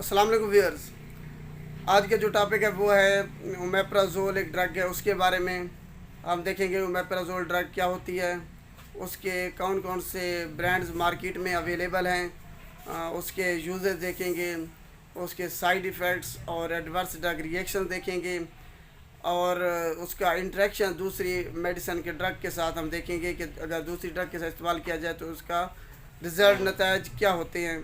अस्सलाम वालेकुम व्यूअर्स। आज का जो टॉपिक है वो है ओमेप्राजोल, एक ड्रग है, उसके बारे में हम देखेंगे। ओमेप्राजोल ड्रग क्या होती है, उसके कौन कौन से ब्रांड्स मार्केट में अवेलेबल हैं, उसके यूजेस देखेंगे, उसके साइड इफ़ेक्ट्स और एडवर्स ड्रग रिएक्शन देखेंगे, और उसका इंटरेक्शन दूसरी मेडिसिन के ड्रग के साथ हम देखेंगे कि अगर दूसरी ड्रग के साथ इस्तेमाल किया जाए तो उसका रिज़ल्ट नतायज क्या होते हैं।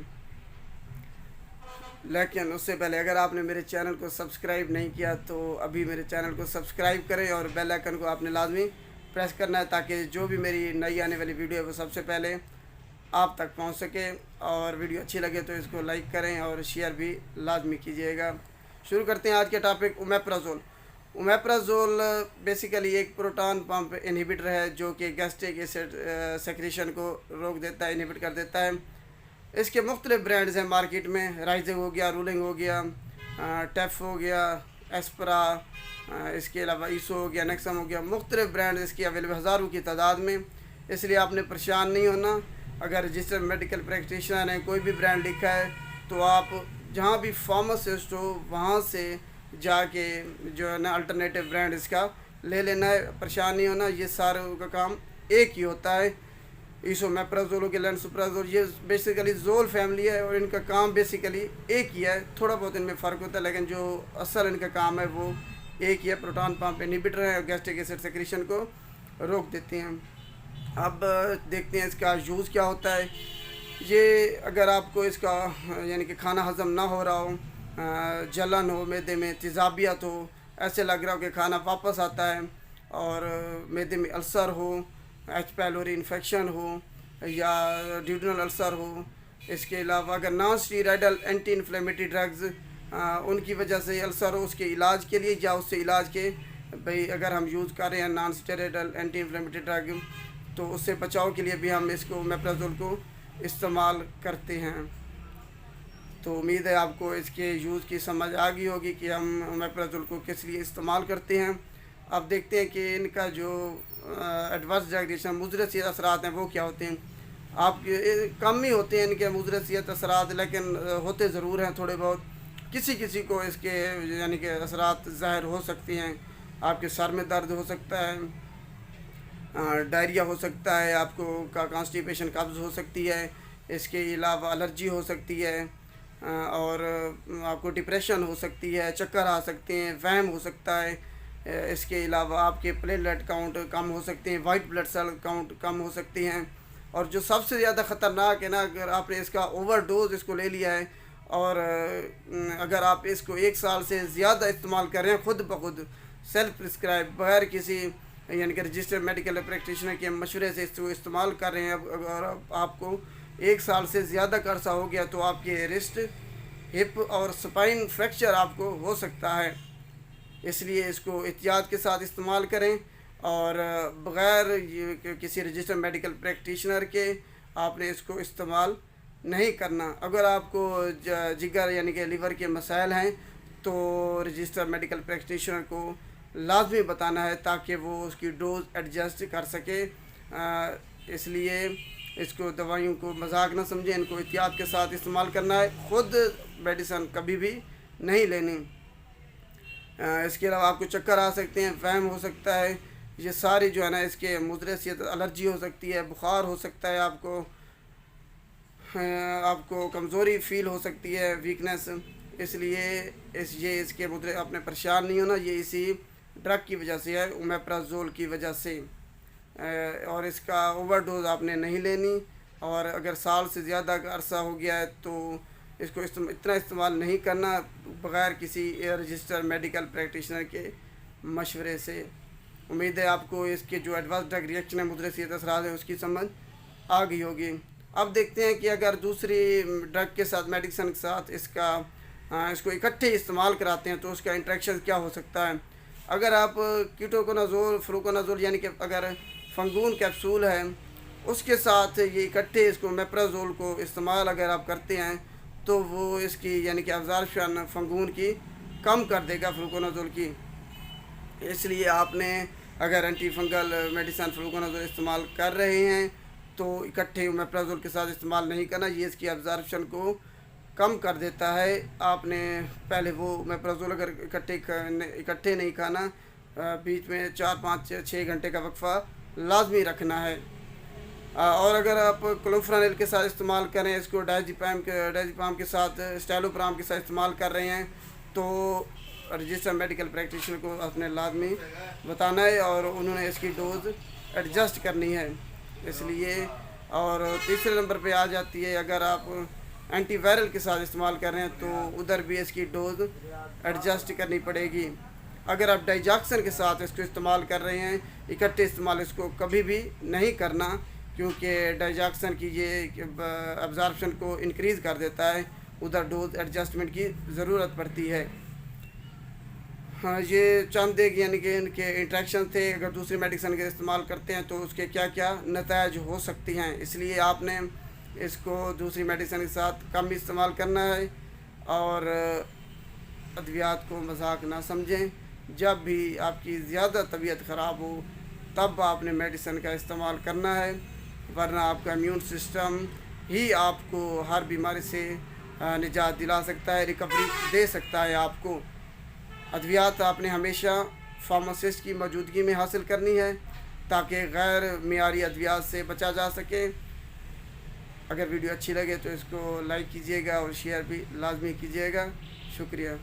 लेकिन उससे पहले अगर आपने मेरे चैनल को सब्सक्राइब नहीं किया तो अभी मेरे चैनल को सब्सक्राइब करें और बेल आइकन को आपने लाजमी प्रेस करना है ताकि जो भी मेरी नई आने वाली वीडियो है वो सबसे पहले आप तक पहुंच सके। और वीडियो अच्छी लगे तो इसको लाइक करें और शेयर भी लाजमी कीजिएगा। शुरू करते हैं आज के टॉपिक ओमेप्राजोल। ओमेप्राजोल बेसिकली एक प्रोटॉन पंप इनहिबिटर है जो कि गैस्ट्रिक एसिड सेक्रेशन को रोक देता है, इनहिबिट कर देता है। इसके मुख्तलिफ ब्रांड्स हैं मार्केट में। राइजिंग हो गया, रूलिंग हो गया, टेफ हो गया, एस्परा, इसके अलावा ईसो हो गया, नेक्सम हो गया। मुख्तलिफ ब्रांड्स इसकी अवेलेबल हज़ारों की तादाद में, इसलिए आपने परेशान नहीं होना। अगर रजिस्टर्ड मेडिकल प्रैक्टिशनर हैं, कोई भी ब्रांड लिखा है तो आप जहाँ भी फार्मासिस्ट हो वहाँ से जाके जो है ना अल्टरनेटिव ब्रांड इसका ले लेना है, परेशान नहीं होना। ये सारों का काम एक ही होता है। इसोमेप्राजोल के लेंसोप्राजोल, ये बेसिकली जोल फैमिली है और इनका काम बेसिकली एक ही है। थोड़ा बहुत इनमें फ़र्क होता है लेकिन जो असल इनका काम है वो एक ही है। प्रोटॉन पंप इनहिबिटर है और गैस्ट्रिक एसिड सेक्रेशन को रोक देते हैं। अब देखते हैं इसका यूज़ क्या होता है। ये अगर आपको इसका यानी कि खाना हज़म ना हो रहा हो, जलन हो, मैदे में तेज़ाबियत हो, ऐसे लग रहा हो कि खाना वापस आता है, और मैदे में अल्सर हो, एच पैलोरी इन्फेक्शन हो या ड्यूडनल अल्सर हो, इसके अलावा अगर non steroidal anti inflammatory drugs उनकी वजह से अल्सर हो, उसके इलाज के लिए या उससे इलाज के भाई अगर हम यूज़ कर रहे हैं non steroidal anti inflammatory drug तो उससे बचाव के लिए भी हम इसको ओमेप्राजोल को इस्तेमाल करते हैं। तो उम्मीद है आपको इसके यूज़ की समझ आ गई होगी कि हम ओमेप्राजोल को किस लिए इस्तेमाल करते हैं। अब देखते हैं कि इनका जो एडवर्स ड्रग रिएक्शन मुज़र सेहत असरात हैं वो क्या होते हैं। आप कम ही होते हैं इनके मुज़र सेहत असरात, लेकिन होते ज़रूर हैं थोड़े बहुत। किसी किसी को इसके यानी कि असरात ज़ाहिर हो सकती हैं। आपके सर में दर्द हो सकता है, डायरिया हो सकता है, आपको का कॉन्स्टिपेशन कब्ज़ हो सकती है, इसके अलावा एलर्जी हो सकती है, और आपको डिप्रेशन हो सकती है, चक्कर आ सकते हैं, वहम हो सकता है। इसके अलावा आपके प्लेटलेट काउंट कम हो सकते हैं, वाइट ब्लड सेल काउंट कम हो सकती हैं। और जो सबसे ज़्यादा ख़तरनाक है ना, अगर आपने इसका ओवरडोज इसको ले लिया है और अगर आप इसको 1 साल से ज़्यादा इस्तेमाल कर रहे हैं खुद ब खुद सेल्फ प्रिस्क्राइब बगैर किसी यानी कि रजिस्टर्ड मेडिकल प्रैक्टिशनर के मशवरे से इसको इस्तेमाल कर रहे हैं, अगर आपको 1 साल से ज़्यादा का अरसा हो गया तो आपके रिस्ट, हिप और स्पाइन फ्रैक्चर आपको हो सकता है। इसलिए इसको एहतियात के साथ इस्तेमाल करें और बग़ैर किसी रजिस्टर्ड मेडिकल प्रैक्टिशनर के आपने इसको इस्तेमाल नहीं करना। अगर आपको जिगर यानी कि लीवर के मसाइल हैं तो रजिस्टर्ड मेडिकल प्रैक्टिशनर को लाजमी बताना है ताकि वो उसकी डोज एडजस्ट कर सके। इसलिए इसको दवाइयों को मजाक ना समझें, इनको एहतियात के साथ इस्तेमाल करना है, ख़ुद मेडिसिन कभी भी नहीं लेनी। इसके अलावा आपको चक्कर आ सकते हैं, वहम हो सकता है, ये सारी जो है ना इसके मुज़र सेहत, एलर्जी हो सकती है, बुखार हो सकता है, आपको कमज़ोरी फ़ील हो सकती है, वीकनेस। इसलिए ये इसके मुद्रे आपने परेशान नहीं होना, ये इसी ड्रग की वजह से है, ओमेप्राजोल की वजह से। और इसका ओवरडोज आपने नहीं लेनी। और अगर साल से ज़्यादा का अरसा हो गया है तो इसको इतना इस्तेमाल नहीं करना बग़ैर किसी रजिस्टर्ड मेडिकल प्रैक्टिशनर के मशवरे से। उम्मीद है आपको इसके जो एडवर्स ड्रग रिएक्शन है, मुज़र सेहत असरात है, उसकी समझ आ गई होगी। अब देखते हैं कि अगर दूसरी ड्रग के साथ, मेडिसिन के साथ इसको इकट्ठे इस्तेमाल कराते हैं तो उसका इंटरेक्शन क्या हो सकता है। अगर आप कीटोकोनाजोल, फ्लूकोनाजोल यानी कि अगर फंगून कैप्सूल है उसके साथ ये इकट्ठे इसको ओमेप्राजोल को इस्तेमाल अगर आप करते हैं तो वो इसकी यानी कि अब्ज़ॉर्प्शन फंगून की कम कर देगा, फ्लूकोनाजोल की। इसलिए आपने अगर एंटी फंगल मेडिसिन फ्लूकोनाजोल इस्तेमाल कर रहे हैं तो इकट्ठे ओमेप्राजोल के साथ इस्तेमाल नहीं करना, ये इसकी अब्ज़ॉर्प्शन को कम कर देता है। आपने पहले वो मेप्राजोल अगर इकट्ठे नहीं खाना, बीच में 4-5-6 घंटे का वक्फा लाजमी रखना है। और अगर आप क्लोफेनिल के साथ इस्तेमाल करें, इसको डायज़ेपाम के साथ, स्टाइलोप्राम के साथ इस्तेमाल कर रहे हैं, तो रजिस्टर्ड मेडिकल प्रैक्टिशनर को अपने लाजमी बताना है और उन्होंने इसकी डोज़ एडजस्ट करनी है। इसलिए और तीसरे नंबर पे आ जाती है, अगर आप एंटीवायरल के साथ इस्तेमाल कर रहे हैं तो उधर भी इसकी डोज़ एडजस्ट करनी पड़ेगी। अगर आप डाइजॉक्सन के साथ इसको इस्तेमाल कर रहे हैं, इकट्ठे इस्तेमाल इसको कभी भी नहीं करना, क्योंकि डाइजॉक्सन की ये अब्जॉर्प्शन को इंक्रीज़ कर देता है, उधर डोज एडजस्टमेंट की ज़रूरत पड़ती है। हाँ, ये चंद एक यानी कि इनके इंट्रैक्शन थे। अगर दूसरी मेडिसिन के इस्तेमाल करते हैं तो उसके क्या क्या नतायज हो सकती हैं, इसलिए आपने इसको दूसरी मेडिसिन के साथ कम इस्तेमाल करना है और अद्वियात को मजाक ना समझें। जब भी आपकी ज़्यादा तबीयत ख़राब हो तब आपने मेडिसिन का इस्तेमाल करना है, वरना आपका इम्यून सिस्टम ही आपको हर बीमारी से निजात दिला सकता है, रिकवरी दे सकता है आपको। अद्वियात आपने हमेशा फार्मासिस्ट की मौजूदगी में हासिल करनी है ताकि गैर मियारी अद्वियात से बचा जा सके। अगर वीडियो अच्छी लगे तो इसको लाइक कीजिएगा और शेयर भी लाजमी कीजिएगा। शुक्रिया।